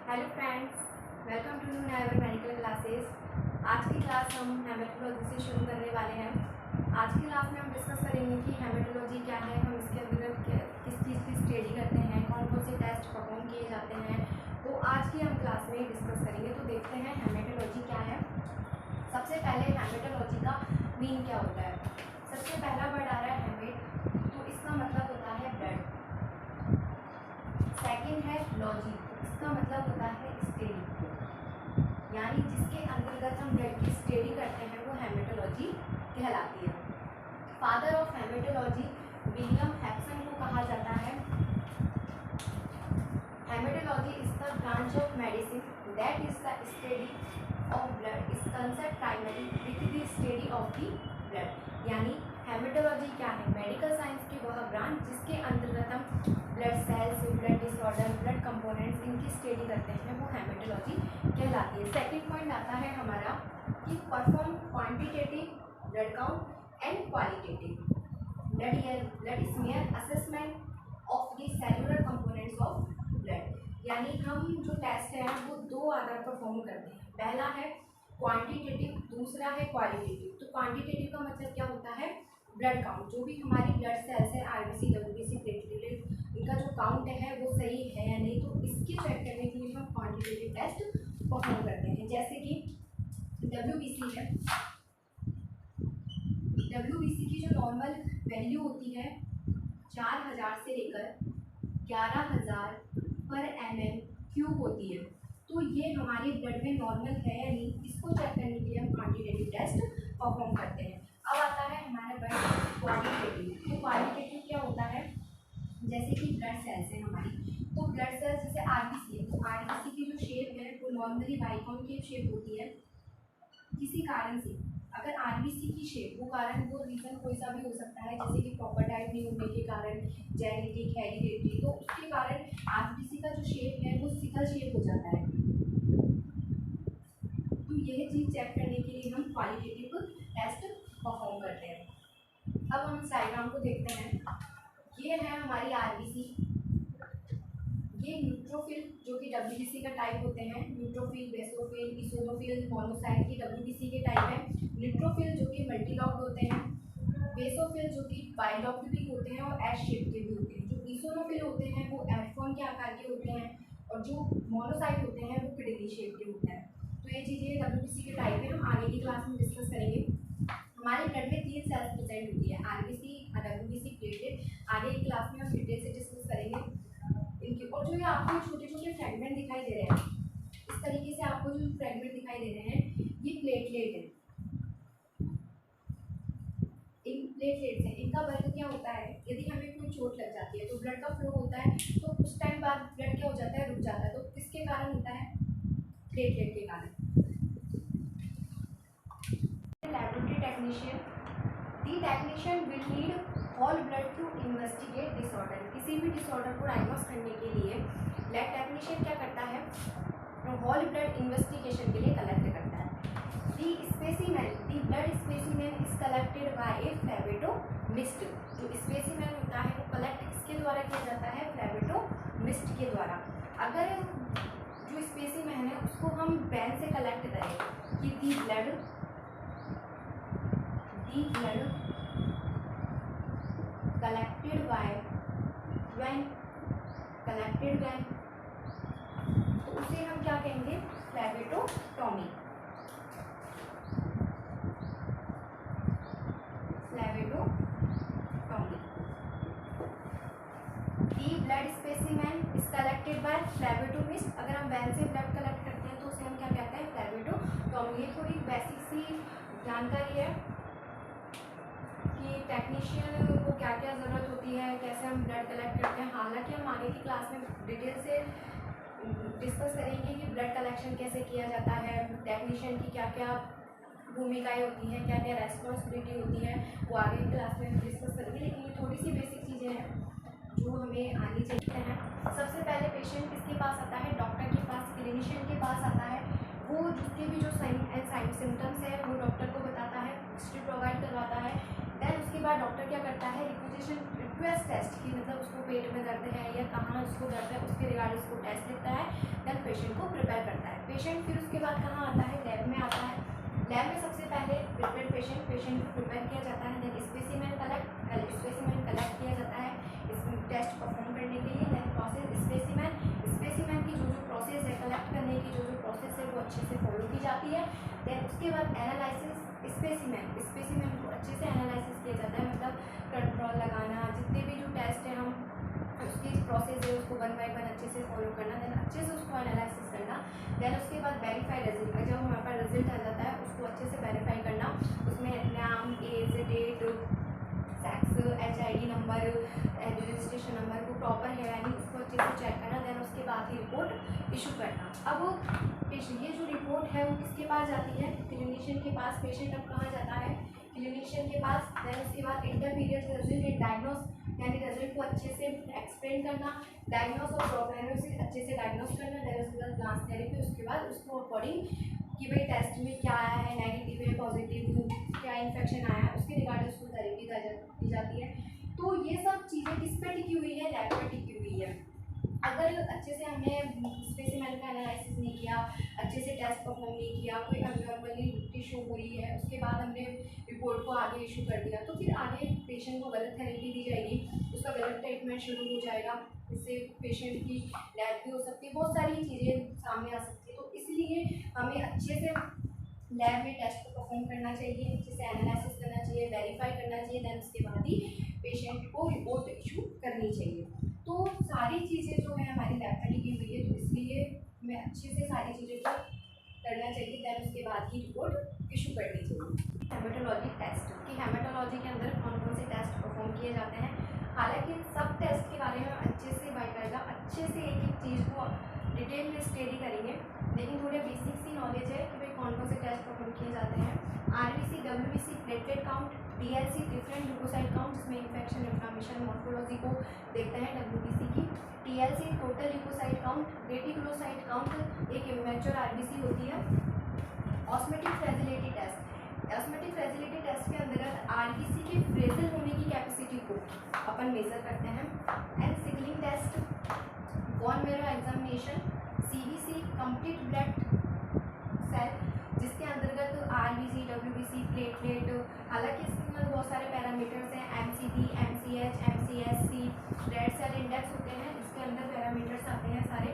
Hello friends, welcome to new Nair medical classes. आज की class हम हेमेटोलॉजी से शुरू करने वाले हैं। आज की क्लास में हम डिस्कस करेंगे कि हेमेटोलॉजी क्या है, हम इसके अंदर किस चीज़ की स्टडी करते हैं, कौन कौन से टेस्ट परफॉर्म किए जाते हैं। तो आज की हम क्लास में डिस्कस करेंगे। तो देखते हैं हेमेटोलॉजी क्या है। सबसे पहले हेमेटोलॉजी का मीन क्या होता है। सबसे पहला वर्ड आ रहा है हेमेट, तो इसका मतलब होता है ब्लड। सेकेंड है लॉजी, इसका मतलब होता है स्टडी, यानी जिसके अंतर्गत हम ब्लड की स्टडी करते हैं वो हेमेटोलॉजी कहलाती है। Father of haematology William hexane को कहा जाता है। Haematology is the branch of medicine that is the study of blood is concern primary with the study of the blood. यानी हेमेटोलॉजी क्या है, मेडिकल साइंस की वह ब्रांच जिसके अंतर्गत हम blood cells, blood disorder, blood components इनकी study करते हैं, वो हेमेटोलॉजी कहलाती है। सेकंड पॉइंट आता है हमारा कि perform quantitative blood count and qualitative blood smear assessment of the cellular components of blood. यानी हम जो टेस्ट है वो दो आधार पर परफॉर्म करते हैं। पहला है क्वांटिटेटिव, दूसरा है क्वालिटेटिव। तो क्वांटिटेटिव का मतलब क्या होता है, ब्लड काउंट, जो भी हमारी ब्लड सेल्स है, आरबीसी, डब्ल्यूबीसी, प्लेटलेट, इनका जो काउंट है वो सही है या नहीं, तो इसके चेक करने के लिए हम क्वांटिटेटिव टेस्ट परफॉर्म करते हैं। जैसे कि डब्ल्यूबीसी है, डब्ल्यूबीसी की जो नॉर्मल वैल्यू होती है 4000 से लेकर 11000 पर mm³ होती है। तो ये हमारे ब्लड में नॉर्मल है या नहीं, इसको चेक करने के लिए हम क्वांटिटेटिव टेस्ट परफॉर्म करते हैं। अब आता है हमारा ब्लड क्वालिटेटिव। तो क्वालिटेटिव क्या होता है, जैसे कि ब्लड सेल्स है हमारी, तो ब्लड सेल्स जैसे आरबीसी है, तो आरबीसी की जो शेप है वो नॉर्मली बाइकॉन्केव शेप होती है। किसी कारण से अगर आरबीसी की शेप, वो कारण, वो रीज़न कोई सा भी हो सकता है, जैसे कि प्रॉपर डाइट नहीं होने के कारण, जेनेटिक, हेरिडिटी, तो उसके कारण आरबीसी का जो शेप है वो सिकल शेप हो जाता है। तो यह चीज़ चेक करने के लिए हम क्वालिटेटिव टेस्ट परफॉर्म करते हैं। अब हम इस डायग्राम को देखते हैं। ये है हमारी आरबीसी, ये न्यूट्रोफिल जो कि डब्ल्यूबीसी का टाइप होते हैं, न्यूट्रोफिल, बेसोफिल, इसोनोफिल, मोनोसाइट की डब्ल्यूबीसी के टाइप है। न्यूट्रोफिल जो कि मल्टीलॉक्ड होते हैं, बेसोफिल जो कि बाइलॉक्ड भी होते हैं और एस शेप के भी होते हैं। जो इसोनोफिल होते हैं वो एफ1 के आकार के होते हैं, और जो मोनोसाइट होते हैं वो किडनी शेप के होते हैं। तो ये चीज़ें डब्ल्यूबीसी के टाइप है, हम आगे की क्लास में डिस्कस करेंगे। हमारे ब्लड में 3 सेल्स प्रेजेंट होती है, आरबीसी, डब्ल्यूबीसी, प्लेटलेट। आगे की क्लास में हम डिटेल से डिस्कस करेंगे इनकी। और जो ये आपको छोटे छोटे फ्रेगमेंट दिखाई दे रहे हैं, इस तरीके से आपको जो फ्रेगमेंट दिखाई दे रहे हैं, ये प्लेटलेट है। इन प्लेटलेट्स हैं, इनका वर्क क्या होता है, यदि हमें कोई चोट लग जाती है तो ब्लड का फ्लो होता है, तो कुछ टाइम बाद ब्लड क्या हो जाता है, रुक जाता है। तो किसके कारण होता है, प्लेटलेट के कारण। Laboratory technician, the technician will need whole blood to investigate disorder. किसी भी डिसऑर्डर को डायग्नोस करने के लिए लैब टेक्नीशियन क्या करता है, होल ब्लड इन्वेस्टिगेशन के लिए कलेक्ट करता है। The specimen, the blood specimen is collected by a phlebotomist. जो स्पेसिमेन होता है वो कलेक्ट किसके द्वारा किया जाता है, फ्लेबेटोमिस्ट के द्वारा। अगर जो स्पेसिमेन है उसको हम वैन से कलेक्ट करें कि दी ब्लड collected when तो उसे हम क्या कहेंगे, phlebotomy. The blood specimen is collected by phlebotomist. अगर हम वैन से ब्लड कलेक्ट करते हैं तो उसे हम क्या कहते हैं, फ्लेबेटोटॉमी। ये थोड़ी बेसिक सी जानकारी है कि टेक्नीशियन को क्या क्या ज़रूरत होती है, कैसे हम ब्लड कलेक्ट करते हैं। हालांकि हम आगे की क्लास में डिटेल से डिस्कस करेंगे कि ब्लड कलेक्शन कैसे किया जाता है, टेक्नीशियन की क्या क्या भूमिकाएं होती हैं, क्या क्या रेस्पॉन्सिबिलिटी होती है, वो आगे की क्लास में डिस्कस करेंगे। लेकिन ये थोड़ी सी बेसिक चीज़ें हैं जो हमें आनी चाहिए हैं। सबसे पहले पेशेंट किसके पास आता है, डॉक्टर के पास, क्लिनिशियन के पास आता है। वो जिसके भी जो साइन एंड सिम्टम्स है वो डॉक्टर को बताता है, हिस्ट्री प्रोवाइड करवाता है। देन उसके बाद डॉक्टर क्या करता है, रिक्वेस्ट टेस्ट की, मतलब उसको पेट में दर्द है या कहाँ उसको दर्द है उसके रिगार्डिंग उसको टेस्ट लिखता है। देन पेशेंट को प्रिपेयर करता है। पेशेंट फिर उसके बाद कहाँ आता है, लैब में आता है। लैब में सबसे पहले प्रिपेयर पेशेंट को प्रिपेयर किया जाता है। देन स्पेसिमेन कलेक्ट किया जाता है इसमें टेस्ट परफॉर्म करने के लिए। देन प्रोसेस स्पेसिमेन की जो प्रोसेस है, कलेक्ट करने की जो प्रोसेस है वो अच्छे से फॉलो की जाती है। देन उसके बाद एनालिसिस स्पेसिमेन को अच्छे से एनालिसिस किया जाता है, मतलब कंट्रोल लगाना, जितने भी जो टेस्ट है हम उसकी प्रोसेस है उसको 1 बाय 1 अच्छे से फॉलो करना, देन अच्छे से उसको एनालिसिस करना। देन उसके बाद वेरीफाई रिजल्ट, जब हमारे पास रिजल्ट आ जाता है उसको अच्छे से वेरीफाई करना, उसमें नाम, age, date, sex, HID number, registration number वो प्रॉपर है यानी उसको अच्छे से चेक करना। देन उसके बाद ही रिपोर्ट इशू करना। अब ये जो रिपोर्ट है वो किसके पास जाती है, क्लिनिशियन के पास। पेशेंट अब कहाँ जाता है, क्लिनिशियन के पास। देन उसके बाद इंटरमीडिएट रिजल्ट डायग्नोस, यानी रिजल्ट को अच्छे से एक्सप्लेन करना, डायग्नोस और प्रोग्नोसिस अच्छे से डायग्नोस करना। देन उसके बाद ग्लास थेरेपी, उसके बाद उसको अकॉर्डिंग कि भाई टेस्ट में क्या आया है, नेगेटिव है, पॉजिटिव, क्या इन्फेक्शन आया है, उसके रिगार्डिंग उसको थेरेपी दी जाती है। तो ये सब चीज़ें किस पे टिकी हुई है, लैब पे टिकी हुई है। अगर अच्छे से हमने स्पेसिमेन का एनालिसिस नहीं किया, अच्छे से टेस्ट परफॉर्म नहीं किया, कोई अननॉर्मली टिश्यू हुई है, उसके बाद हमने रिपोर्ट को आगे इशू कर दिया, तो फिर आगे पेशेंट को गलत थेरेपी दी जाएगी, उसका गलत ट्रीटमेंट शुरू हो जाएगा, इससे पेशेंट की डेथ भी हो सकती है, बहुत सारी चीज़ें सामने आ सकती है। तो इसलिए हमें अच्छे से लैब में टेस्ट को परफॉर्म करना चाहिए, अच्छे से एनालिसिस करना चाहिए, वेरीफाई करना चाहिए, देन उसके बाद ही पेशेंट को रिपोर्ट इशू करनी चाहिए। तो सारी चीज़ें जो है हमारी लैब में टिकी हुई है, तो इसलिए हमें अच्छे से सारी चीज़ें को करना चाहिए, देन उसके बाद ही रिपोर्ट इशू करनी चाहिए। हेमेटोलॉजी टेस्ट कि हेमेटोलॉजी के अंदर कौन कौन से टेस्ट परफॉर्म किए जाते हैं, हालांकि सब टेस्ट के बारे में अच्छे से बाकायदा अच्छे से एक चीज़ को डिटेल में स्टडी करेंगे, लेकिन थोड़े बेसिक सी नॉलेज है कि भाई कौन कौन से टेस्ट परफॉर्म किए जाते हैं। RBC, WBC, platelet count, TLC different leucocyte count जिसमें इन्फेक्शन, इन्फ्लामेशन, मॉर्फोलॉजी को देखते हैं WBC की। TLC total leucocyte count, reticulocyte count एक इमेच्योर RBC होती है। ऑस्मेटिक फ्रेजिलिटी टेस्ट के अंतर्गत RBC के फ्रेजिल होने की कैपेसिटी को अपन मेजर करते हैं। And sickling test, bone marrow examination, CBC complete blood cell जिसके अंतर्गत RBC, WBC, प्लेटलेट, हालांकि इसके अंदर बहुत सारे पैरामीटर्स हैं, MCD, MCH, MCSC, red cell index होते हैं, इसके अंदर पैरामीटर्स आते हैं सारे।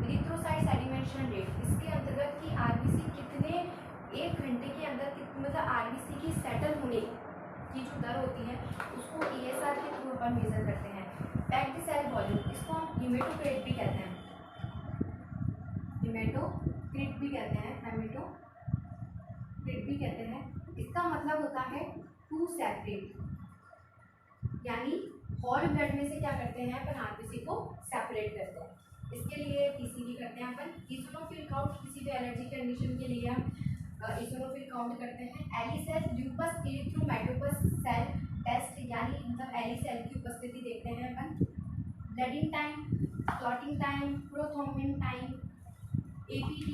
इरिथ्रोसाइट सेडिमेंटेशन रेट, इसके अंतर्गत कि RBC कितने 1 घंटे के अंदर मतलब RBC की सेटल होने की जो दर होती है उसको ESR के थ्रू अपन मेजर करते हैं। पैक्ड सेल वॉल्यूम, इसको हम हीमेटोक्रिट भी कहते हैं, हीमेटोक्रिट भी कहते हैं। इसका मतलब होता है टू सेपरेट, यानी होल ब्लड में से क्या करते हैं अपन RBC को सेपरेट करते हैं। इसके लिए PCV करते हैं अपन। इजोनोफिल काउंट, किसी भी एलर्जी कंडीशन के लिए हम इजोनोफिल काउंट करते हैं। LE cell lupus erythematosus cell test, यानी मतलब एली सेल की उपस्थिति देखते हैं अपन। Bleeding time, clotting time, prothrombin time, APT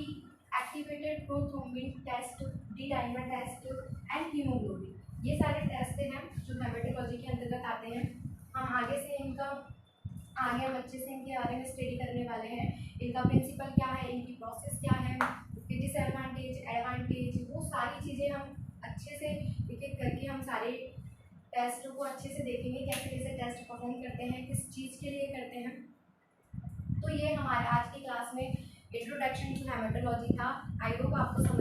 activated prothrombin test, D dimer test and haemoglobin, ये सारे टेस्ट हैं जो हेमेटोलॉजी के अंतर्गत आते हैं। हम आगे हम अच्छे से इनके बारे में स्टडी करने वाले हैं। इनका प्रिंसिपल क्या है, इनकी प्रोसेस क्या है, इसके डिसएडवांटेज, एडवांटेज, वो सारी चीज़ें हम अच्छे से एक एक करके हम सारे टेस्टों को अच्छे से देखेंगे, कैसे कैसे टेस्ट परफॉर्म करते हैं, किस चीज़ के लिए करते हैं। तो ये हमारे आज की क्लास में इंट्रोडक्शन टू हेमेटोलॉजी था। आई होप आपको समझ